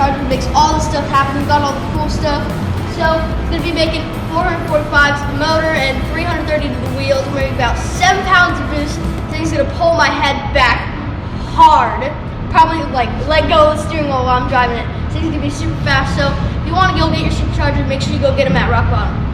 supercharger, makes all this stuff happen. We've got all the cool stuff. So it's going to be making 445 to the motor and 330 to the wheels, maybe about 7 pounds of boost. So he's going to pull my head back hard. Probably like let go of the steering wheel while I'm driving it. So he's going to be super fast. So if you want to go get your supercharger, make sure you go get him at Rock Bottom.